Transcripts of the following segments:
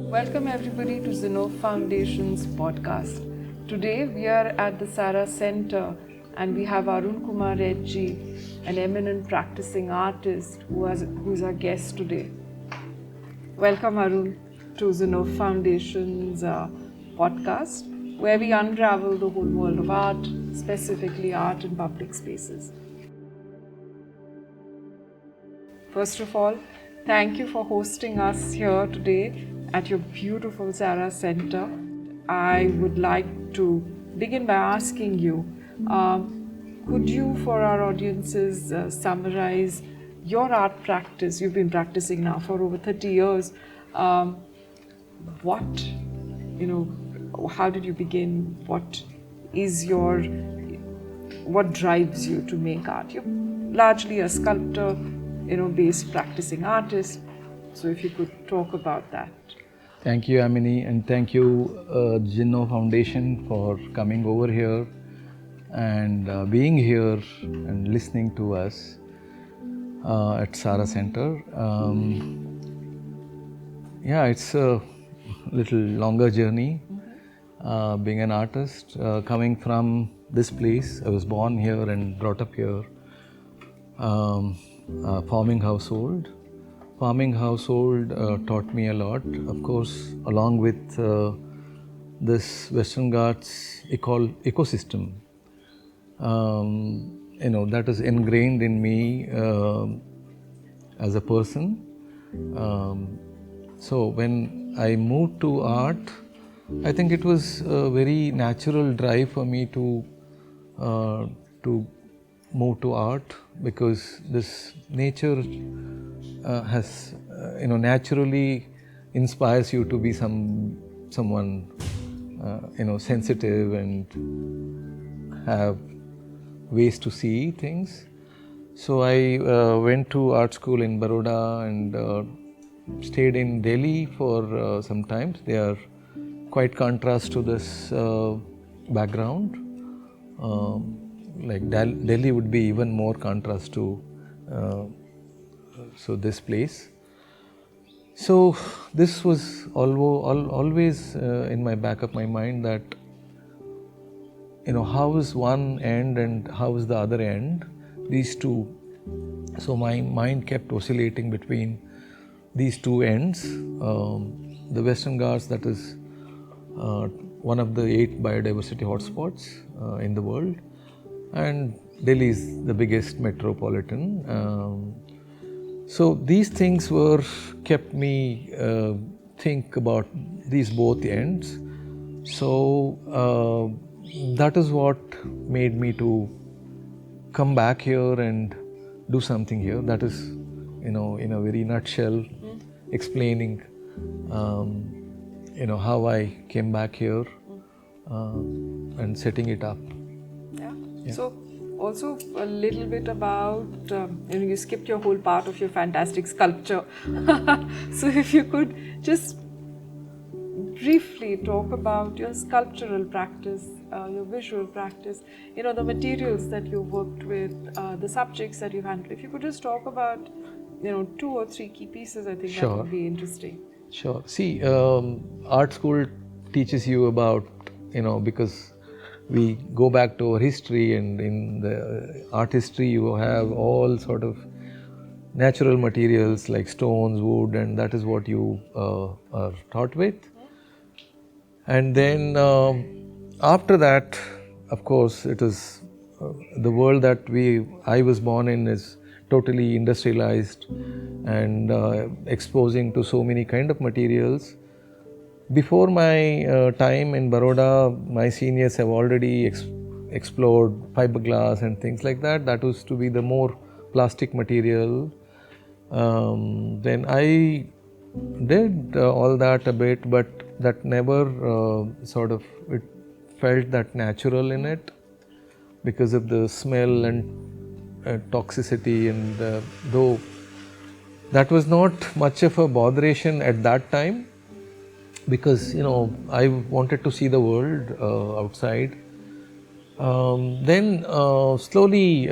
Welcome everybody to Zinnov Foundation's podcast. Today we are at the SARA Center and we have Arunkumar HG, an eminent practicing artist who's our guest today. Welcome Arun to Zinnov Foundation's podcast, where we unravel the whole world of art, specifically art in public spaces. First of all, thank you for hosting us here today at your beautiful SARA Center. I would like to begin by asking you, could you, for our audiences, summarize your art practice? You've been practicing now for over 30 years. How did you begin? What drives you to make art? You're largely a sculptor, based practicing artist. So if you could talk about that. Thank you, Amini, and thank you, Zinnov Foundation, for coming over here and being here and listening to us at SARA Center. It's a little longer journey being an artist, coming from this place. I was born here and brought up here, farming household. Farming household taught me a lot, of course, along with this Western Ghats ecosystem. That is ingrained in me as a person. So when I moved to art, I think it was a very natural drive for me to move to art, because this nature has naturally inspires you to be someone sensitive and have ways to see things. So I went to art school in Baroda and stayed in Delhi for some time. They are quite contrast to this background. Like Delhi would be even more contrast to this place. So this was always in my back of my mind, that how is one end and how is the other end, these two. So my mind kept oscillating between these two ends. The Western Ghats, that is one of the 8 biodiversity hotspots in the world, and Delhi is the biggest metropolitan. So these things kept me think about these both ends. So that is what made me to come back here and do something here. That is, in a very nutshell, explaining how I came back here and setting it up. Yeah. So also a little bit about, you skipped your whole part of your fantastic sculpture. So if you could just briefly talk about your sculptural practice, your visual practice, the materials that you've worked with, the subjects that you've handled. If you could just talk about, 2 or 3 key pieces, I think Sure. that would be interesting. Sure. See, art school teaches you about, because we go back to our history, and in the art history you have all sort of natural materials like stones, wood, and that is what you are taught with. And then after that, of course, it is the world that I was born in is totally industrialized and exposing to so many kind of materials. Before my time in Baroda, my seniors have already explored fiberglass and things like that. That was to be the more plastic material. Then I did all that a bit, but that never it felt that natural in it because of the smell and toxicity, and though that was not much of a botheration at that time, because I wanted to see the world outside. Then slowly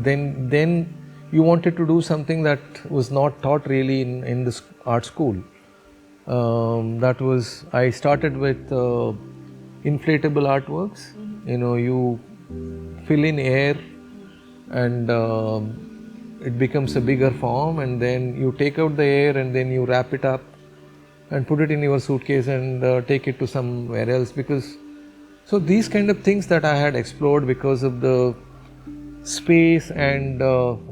then you wanted to do something that was not taught really in this art school. That was, I started with inflatable artworks. You fill in air and it becomes a bigger form, and then you take out the air and then you wrap it up and put it in your suitcase and take it to somewhere else. So these kind of things that I had explored because of the space and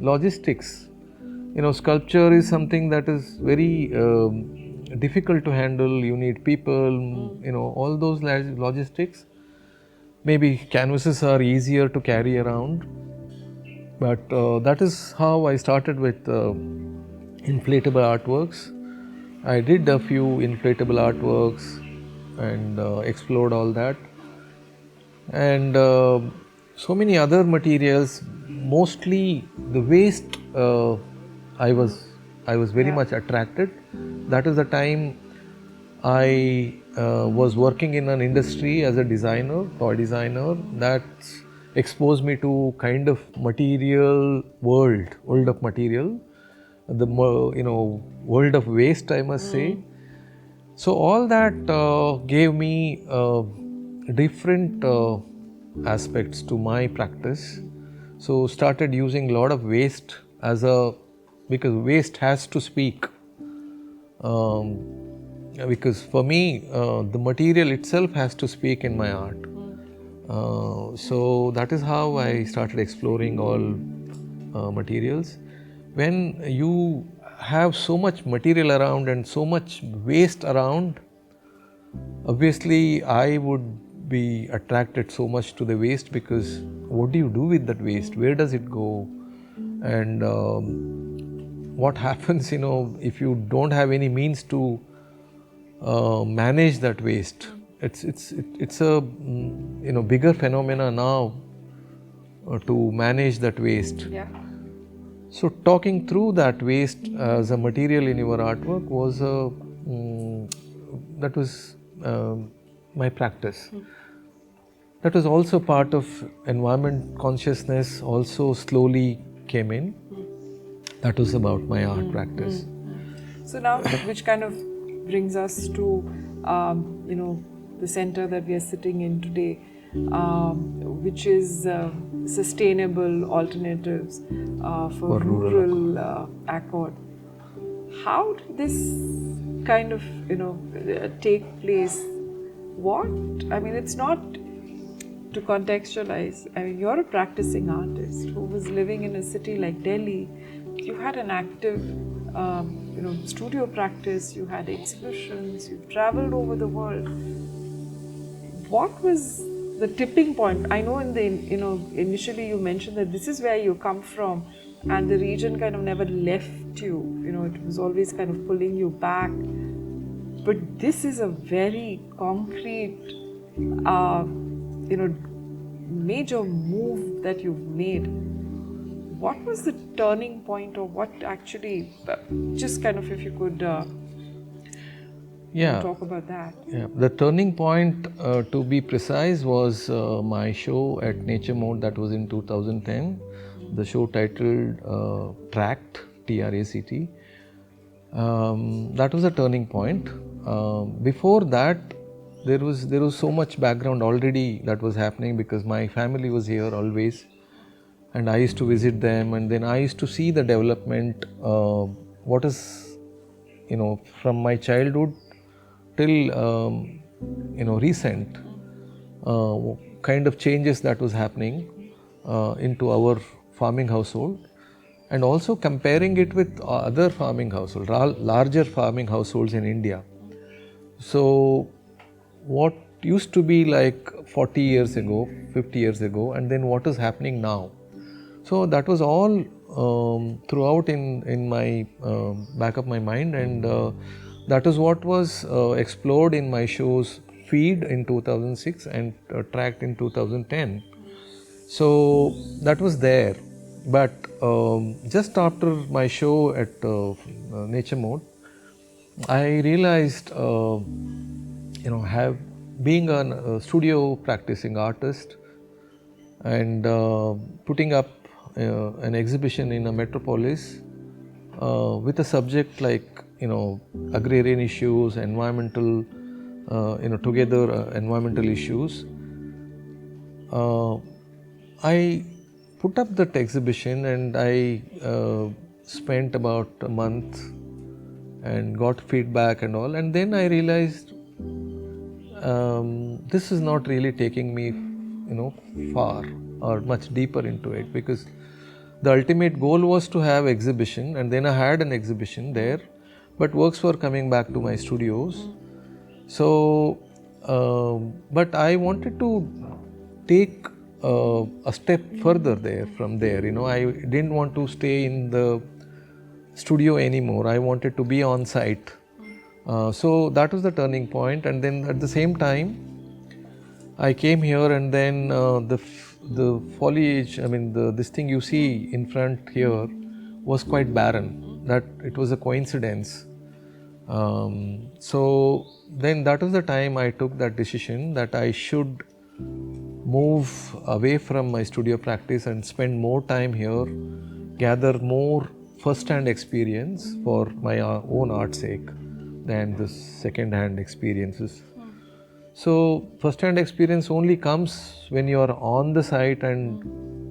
logistics. Sculpture is something that is very difficult to handle. You need people, all those logistics. Maybe canvases are easier to carry around, but that is how I started with inflatable artworks. I did a few inflatable artworks and explored all that. And so many other materials, mostly the waste, I was very much attracted. That is the time I was working in an industry as a designer, toy designer. That exposed me to kind of material world of material, the world of waste, I must say. So all that gave me different aspects to my practice. So started using a lot of waste because waste has to speak. Because for me, the material itself has to speak in my art. So that is how I started exploring all materials. When you have so much material around and so much waste around, obviously I would be attracted so much to the waste, because what do you do with that waste? Where does it go? And what happens, if you don't have any means to manage that waste? It's a bigger phenomena now to manage that waste. Yeah. So talking through that waste as a material in your artwork was my practice. That was also part of environment consciousness, also slowly came in. That was about my art practice. So now, which kind of brings us to the center that we are sitting in today, which is sustainable alternatives for rural accord. How did this kind of take place? It's not to contextualize. You're a practicing artist who was living in a city like Delhi. You had an active studio practice, you had exhibitions, you traveled over the world. What was the tipping point? I know initially you mentioned that this is where you come from, and the region kind of never left you. It was always kind of pulling you back. But this is a very concrete, major move that you've made. What was the turning point, or what actually, just kind of if you could talk about that? Yeah, the turning point, to be precise, was my show at Nature Mode. That was in 2010. The show titled Tract, T-R-A-C-T. That was a turning point. Before that, there was so much background already that was happening, because my family was here always, and I used to visit them, and then I used to see the development. What is, from my childhood till recent, kind of changes that was happening into our farming household, and also comparing it with other farming households, larger farming households in India. So what used to be like 40 years ago, 50 years ago, and then what is happening now. So that was all throughout in my back of my mind, and that is what was explored in my shows Feed in 2006 and Tract in 2010. So that was there. But just after my show at Nature Mode, I realized, being a studio practicing artist, and putting up an exhibition in a metropolis with a subject like agrarian issues, environmental environmental issues. I put up that exhibition and I spent about a month and got feedback and all, and then I realized this is not really taking me far or much deeper into it, because the ultimate goal was to have exhibition, and then I had an exhibition there, but works were coming back to my studios. So but I wanted to take a step further there. From there, I didn't want to stay in the studio anymore. I wanted to be on site. So that was the turning point. And then at the same time, I came here, and then the foliage, this thing you see in front here was quite barren. That it was a coincidence. So then that was the time I took that decision that I should move away from my studio practice and spend more time here, gather more first-hand experience for my own art's sake than the second-hand experiences. So first-hand experience only comes when you are on the site and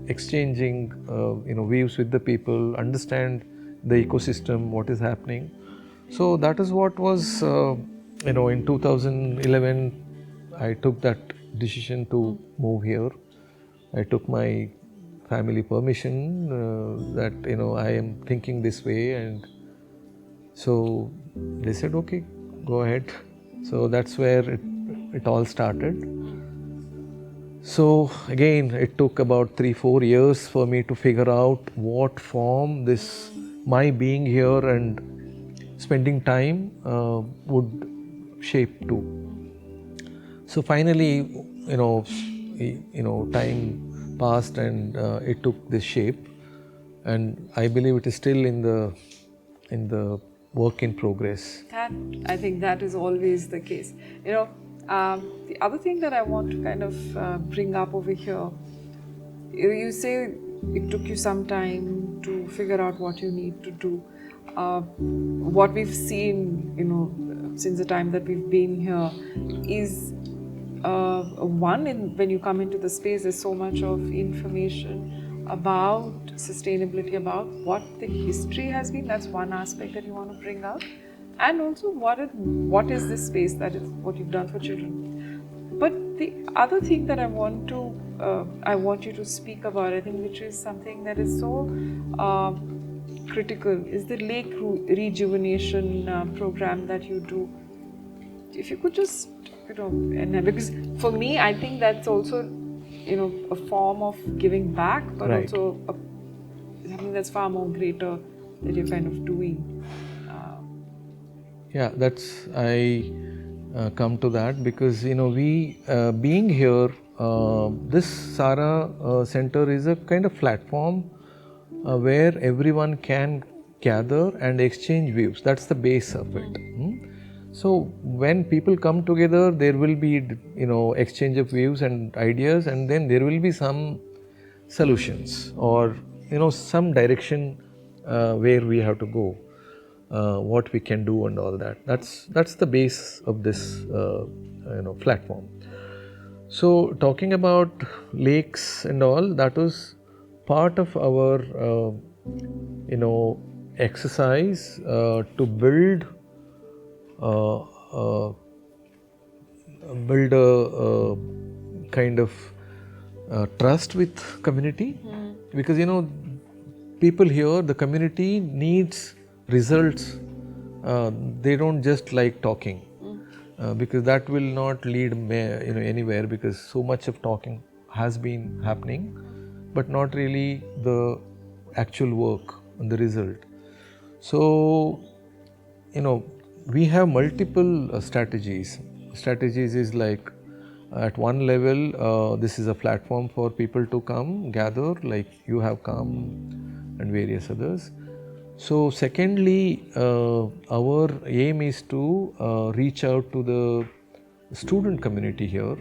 exchanging views with the people, understand the ecosystem, what is happening. So that is what was in 2011 I took that decision to move here. I took my family permission that I am thinking this way, and so they said, okay, go ahead. So that's where it all started. So again, it took about 3-4 years for me to figure out what form this my being here and spending time would shape to. So finally, time passed and it took this shape, and I believe it is still in the work in progress. And I think that is always the case. The other thing that I want to kind of bring up over here, you say it took you some time to figure out what you need to do. What we've seen, since the time that we've been here is when you come into the space, there's so much of information about sustainability, about what the history has been. That's one aspect that you want to bring out, and also what is this space, that is what you've done for children. But the other thing that I want you to speak about, I think, which is something that is so critical, is the lake rejuvenation program that you do. If you could just and because for me, I think that's also a form of giving back, but right. Also something that's far more greater that you're kind of doing. Yeah, that's I come to that because we being here, this SARA Center is a kind of platform where everyone can gather and exchange views. That's the base of it. So when people come together, there will be exchange of views and ideas, and then there will be some solutions or some direction where we have to go, what we can do and all that. That's the base of this platform. So talking about lakes and all, that was part of our exercise to build a kind of trust with community, because people here, the community needs results. They don't just like talking, because that will not lead anywhere, because so much of talking has been happening, but not really the actual work and the result. So we have multiple strategies. Strategies is like, at one level, this is a platform for people to come, gather, like you have come and various others. So secondly, our aim is to reach out to the student community here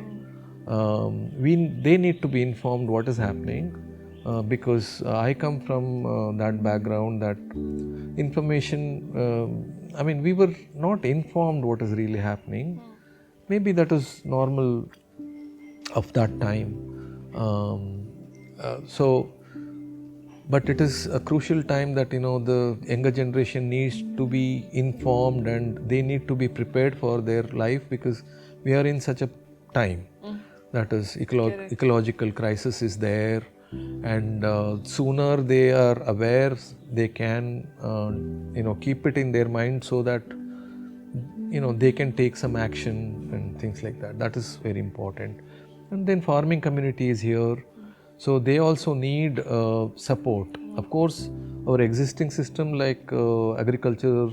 they need to be informed what is happening, because I come from that background, that information, we were not informed what is really happening. Maybe that was normal of that time. But it is a crucial time that the younger generation needs to be informed, and they need to be prepared for their life, because we are in such a time that is ecological crisis is there, and sooner they are aware, they can keep it in their mind, so that they can take some action and things like that. That is very important. And then farming community is here. So they also need support. Of course, our existing system like agriculture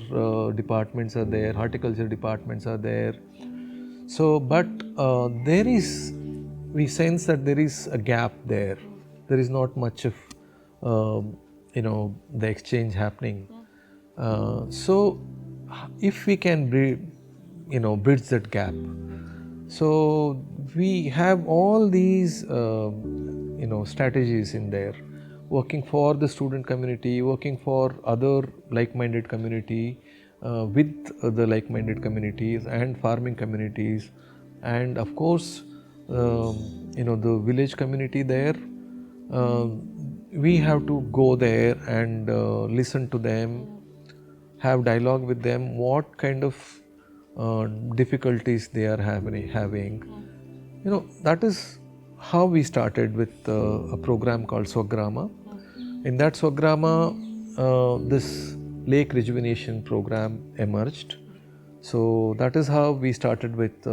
departments are there, horticulture departments are there. So, but we sense that there is a gap there. There is not much of, the exchange happening. So, if we can bridge that gap. So, we have all these strategies in there, working for the student community, working for other like-minded community, with the like-minded communities and farming communities, and of course the village community there. We have to go there and listen to them, have dialogue with them, what kind of difficulties they are having. That is how we started with a program called Swagrama. In that Swagrama, this lake rejuvenation program emerged. So that is how we started with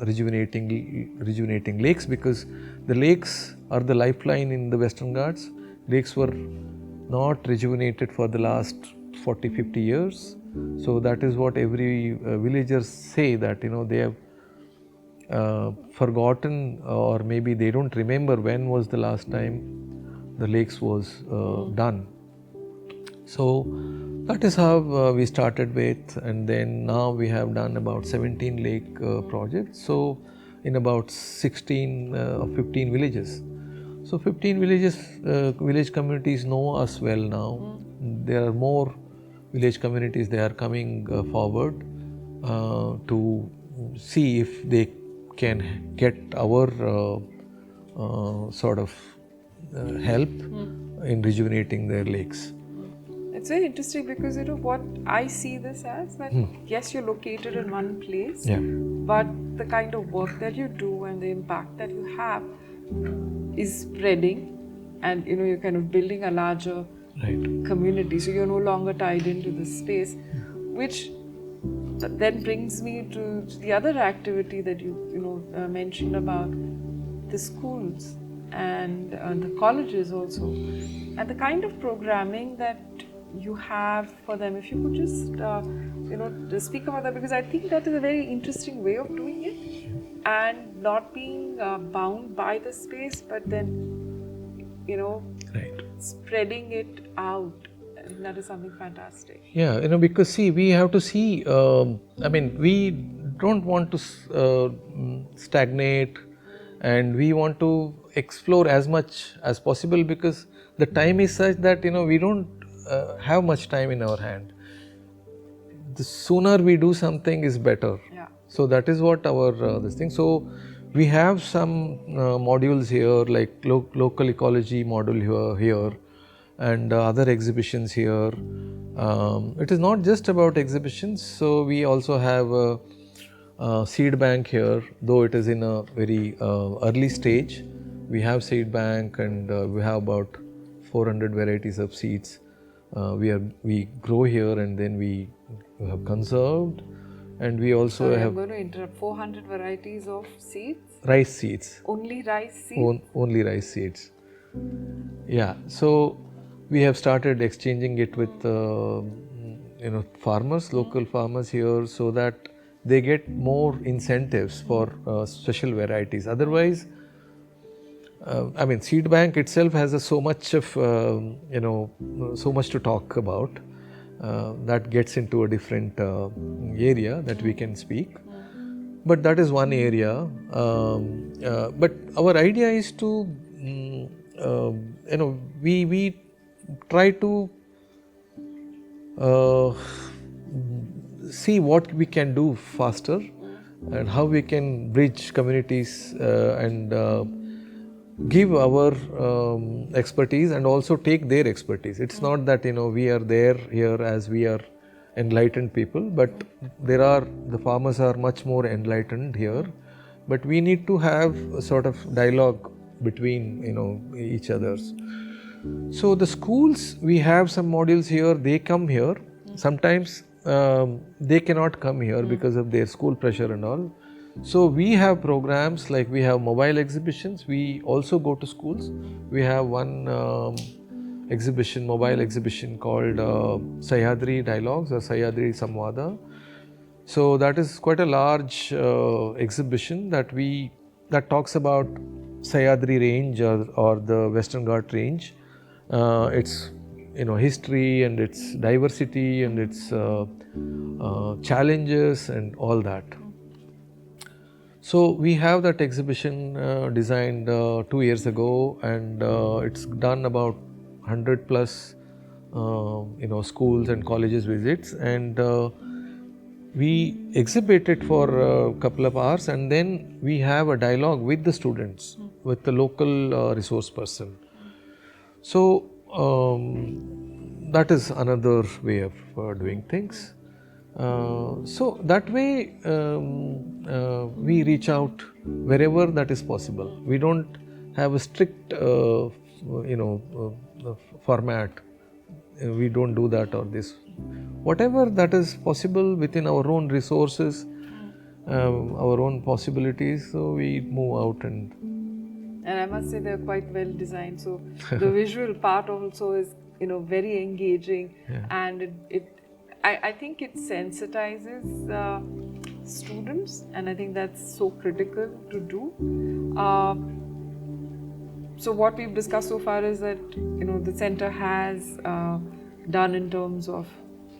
rejuvenating lakes, because the lakes are the lifeline in the Western Ghats. Lakes were not rejuvenated for the last 40-50 years. So that is what every villagers say, that they have forgotten, or maybe they don't remember when was the last time the lakes was done. So that is how we started with, and then now we have done about 17 lake projects. So in about 16 or 15 villages. So 15 villages, village communities know us well now. There are more village communities, they are coming forward to see if they can get our sort of help in rejuvenating their lakes. It's very interesting because what I see this as, that yes, you're located in one place, but the kind of work that you do and the impact that you have is spreading, and you're kind of building a larger community. So you're no longer tied into this space, which then brings me to the other activity that you mentioned about the schools and the colleges also, and the kind of programming that you have for them. If you could just speak about that, because I think that is a very interesting way of doing it, and not being bound by the space, but then spreading it out. And that is something fantastic. Yeah, because we have to see, we don't want to stagnate, and we want to explore as much as possible, because the time is such that we don't have much time in our hand. The sooner we do something is better. So that is what our this thing. So we have some modules here, like local ecology module here, and other exhibitions here. It is not just about exhibitions. So we also have a seed bank here, though it is in a very early stage. We have seed bank, and we have about 400 varieties of seeds. We grow here, and then we have conserved, and we also have. I'm going to interrupt. 400 varieties of seeds. Rice seeds. Only rice seeds. Only rice seeds. Yeah. So we have started exchanging it with farmers, local farmers here, so that they get more incentives for special varieties. Otherwise, seed bank itself has so much of so much to talk about. That gets into a different area that we can speak. But that is one area. But our idea is to, we try to see what we can do faster and how we can bridge communities and give our expertise and also take their expertise. It's not that we are there here as we are enlightened people, but the farmers are much more enlightened here, but we need to have a sort of dialogue between each others. So the schools, we have some modules here, they come here. Sometimes they cannot come here because of their school pressure and all. So we have programs like we have mobile exhibitions. We also go to schools. We have one mobile exhibition called Sahyadri Dialogues or Sahyadri Samvada. So that is quite a large exhibition that talks about Sahyadri range or the Western Ghats range. Its history and its diversity and its challenges and all that. So we have that exhibition designed 2 years ago, and it's done about 100 plus schools and colleges visits, and we exhibit it for a couple of hours, and then we have a dialogue with the students, with the local resource person. So that is another way of doing things. So that way we reach out wherever that is possible. We don't have a strict format. We don't do that or this. Whatever that is possible within our own resources, our own possibilities, so we move out and I must say they're quite well designed. So the visual part also is very engaging, and I think it sensitizes students, and I think that's so critical to do. So what we've discussed so far is that the center has done in terms of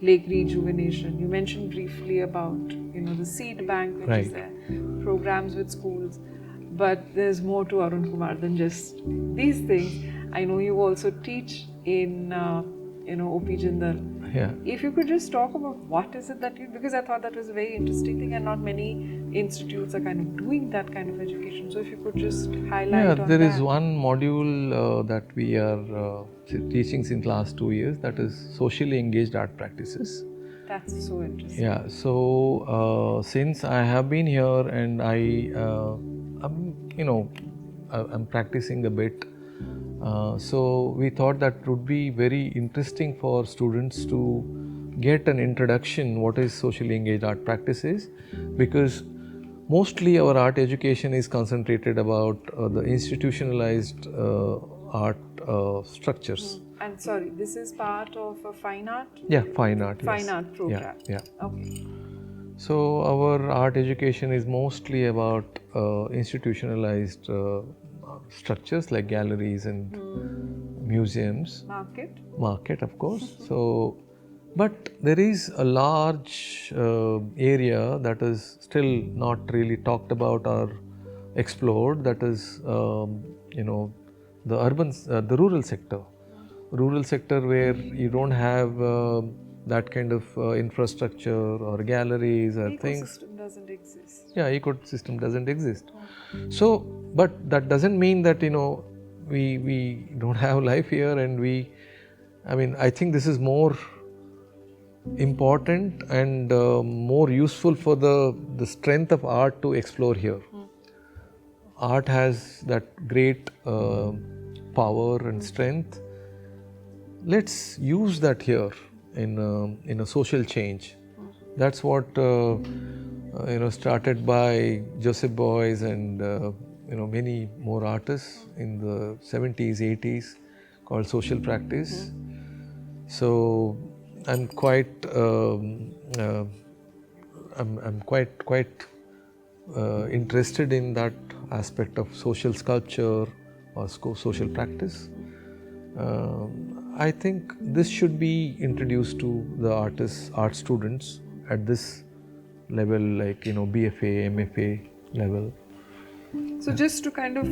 lake rejuvenation. You mentioned briefly about the seed bank which is there, programs with schools, but there's more to Arunkumar than just these things. I know you also teach in OP Jindal. Yeah. If you could just talk about what is it that you, because I thought that was a very interesting thing, and not many institutes are kind of doing that kind of education. So if you could just highlight on that. There is one module that we are teaching since last 2 years, that is socially engaged art practices. That's so interesting. Yeah. So since I have been here and I'm practicing a bit. So we thought that would be very interesting for students to get an introduction what is socially engaged art practices, because mostly our art education is concentrated about the institutionalized art structures. And sorry, this is part of a fine art? Yeah, fine art. Fine art program. Yeah. Okay. So our art education is mostly about institutionalized structures like galleries and museums. Market, of course. So, but there is a large area that is still not really talked about or explored. That is, the urban, the rural sector. Rural sector where you don't have that kind of infrastructure or galleries or things. Ecosystem doesn't exist. Yeah, ecosystem doesn't exist. So, but that doesn't mean that we don't have life here, and I think this is more important and more useful for the strength of art to explore here. Art has that great power and strength. Let's use that here in a social change. That's what started by Joseph Beuys and many more artists in the 70s, 80s, called social practice. So I'm quite interested in that aspect of social sculpture or social practice. I think this should be introduced to the art students at this level, like, BFA, MFA level. So just to kind of,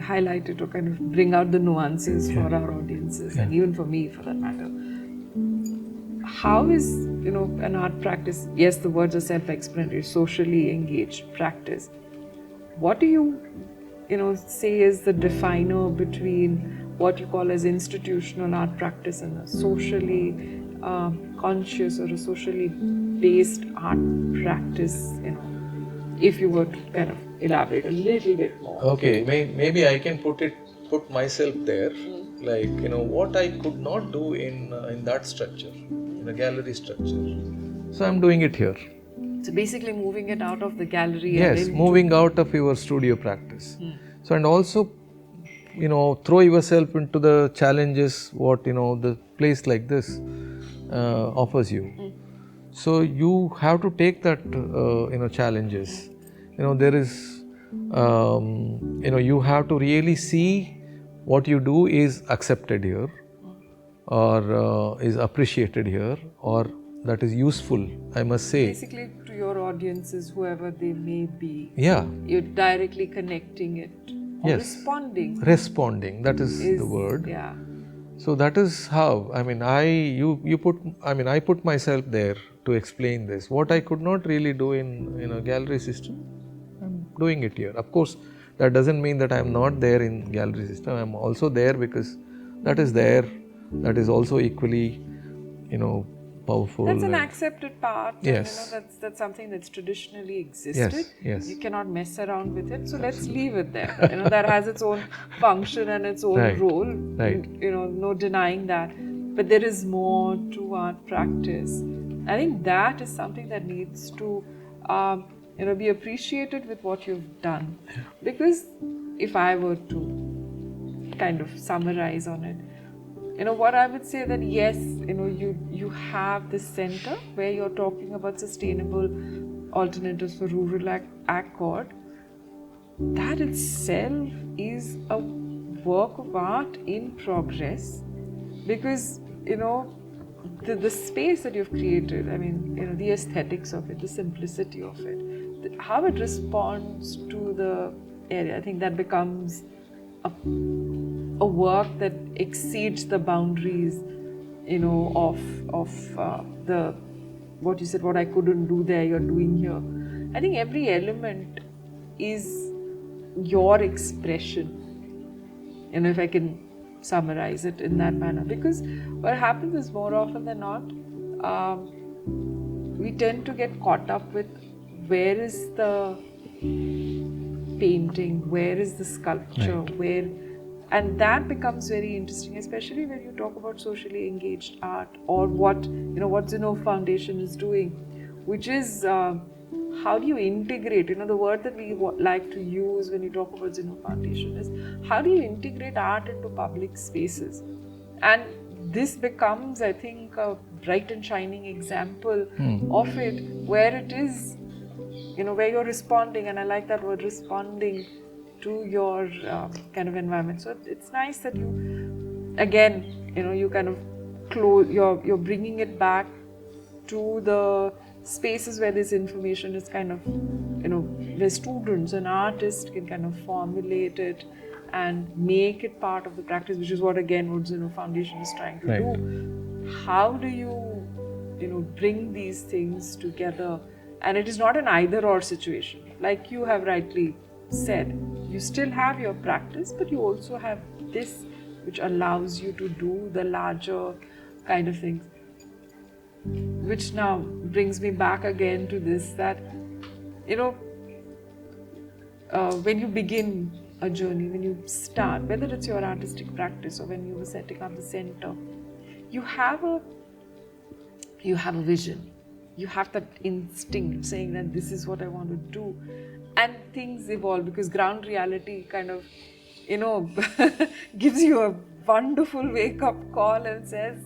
highlight it or kind of bring out the nuances for our audiences and even for me for that matter. How is, an art practice, yes, the words are self-explanatory, socially engaged practice. What do you, say is the definer between what you call as institutional art practice and a socially conscious or a socially based art practice, if you were to kind of elaborate a little bit more. Okay, maybe I can put myself there, like, what I could not do in that structure, in a gallery structure. So I'm doing it here. So basically moving it out of the gallery. Yes, and moving out of your studio practice. So, and also, throw yourself into the challenges what, the place like this offers you. So you have to take that, challenges. There is, you have to really see what you do is accepted here, or is appreciated here, or that is useful, I must say. Basically to your audiences, whoever they may be. Yeah. You're directly connecting it. Or Yes. Responding. Responding, that is the word. Yeah. So that is how, I put myself there to explain this. What I could not really do in a gallery system, I'm doing it here. Of course, that doesn't mean that I'm not there in gallery system. I'm also there because that is there. That is also equally, powerful. That's an accepted part. Yes. And, that's something that's traditionally existed. Yes. You cannot mess around with it. So let's leave it there. That has its own function and its own role. Right. No denying that. But there is more to art practice. I think that is something that needs to, be appreciated with what you've done. Because if I were to kind of summarize on it, what I would say that yes, you have this center where you're talking about sustainable alternatives for rural accord. That itself is a work of art in progress, because the space that you've created, the aesthetics of it, the simplicity of it, how it responds to the area, I think that becomes a work that exceeds the boundaries, of the what you said, what I couldn't do there, you're doing here. I think every element is your expression, if I can summarize it in that manner. Because what happens is, more often than not, we tend to get caught up with where is the painting, where is the sculpture, and that becomes very interesting, especially when you talk about socially engaged art, or what Zinnov Foundation is doing, which is how do you integrate, the word that we like to use when you talk about Zinnov Foundation is how do you integrate art into public spaces. And this becomes, I think, a bright and shining example of it, where it is, where you're responding, and I like that word, responding to your kind of environment. So it's nice that you, again, you kind of you're bringing it back to the spaces where this information is kind of, where students and artists can kind of formulate it and make it part of the practice, which is what Zinnov Foundation is trying to do. How do you, bring these things together? And it is not an either-or situation. Like you have rightly said, you still have your practice, but you also have this, which allows you to do the larger kind of things. Which now brings me back again to this, that, when you begin a journey, when you start, whether it's your artistic practice or when you were setting up the center, you have a vision. You have that instinct saying that this is what I want to do. And things evolve, because ground reality kind of, gives you a wonderful wake-up call and says,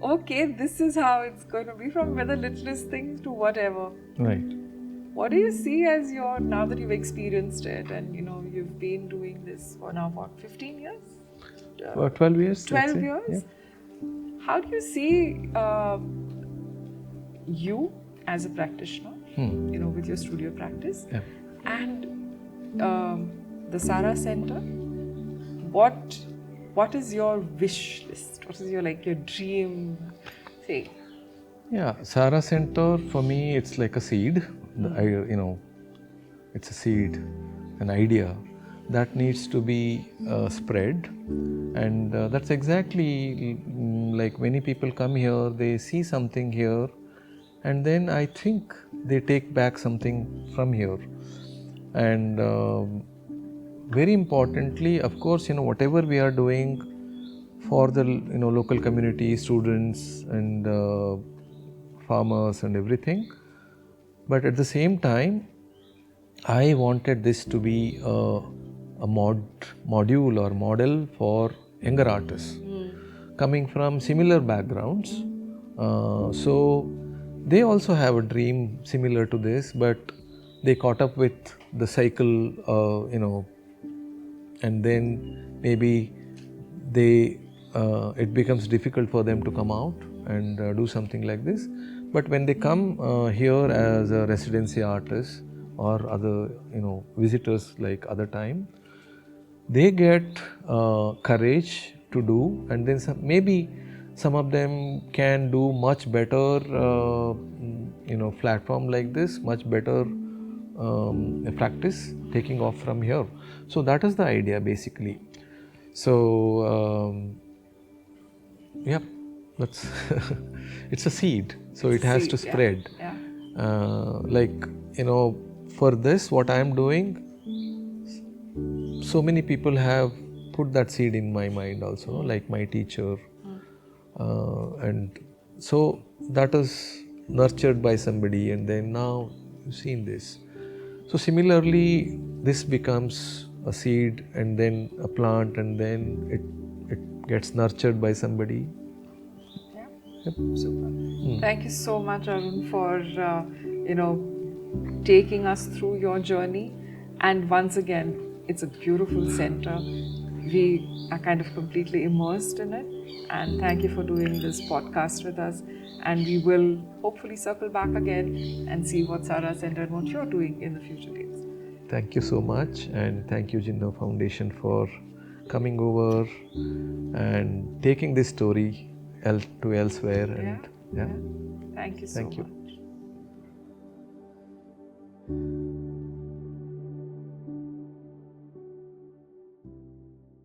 okay, this is how it's going to be, from whether littlest things to whatever. Right. What do you see as now that you've experienced it and, you've been doing this for now, 15 years? 12 years. 12 years? Yeah. How do you see you as a practitioner, you know, with your studio practice, Yeah. and the SARA Center. What is your wish list? What is your your dream thing? Yeah, SARA Center for me, it's like a seed. It's a seed, an idea that needs to be spread, and that's exactly like many people come here, they see something here, and then I think they take back something from here. And very importantly, of course, whatever we are doing for the local community, students, and farmers, and everything. But at the same time, I wanted this to be a module or model for younger artists coming from similar backgrounds. So they also have a dream similar to this, but they caught up with the cycle, and then maybe it becomes difficult for them to come out and do something like this. But when they come here as a residency artist or other visitors like other time, they get courage to do, and then maybe some of them can do much better platform like this, much better practice taking off from here. So that is the idea basically. So yeah, that's it's a seed, so it has to spread. Yeah. For this, what I am doing, so many people have put that seed in my mind also, like my teacher, and so that is nurtured by somebody, and then now you've seen this. So similarly, this becomes a seed, and then a plant, and then it gets nurtured by somebody. Yeah. Yep. Super. Thank you so much, Arun, for taking us through your journey. And once again, it's a beautiful center. We are kind of completely immersed in it. And thank you for doing this podcast with us. And we will hopefully circle back again and see what SARA Center and what you're doing in the future days. Thank you so much, and thank you Zinnov Foundation for coming over and taking this story to elsewhere. And Thank you so much.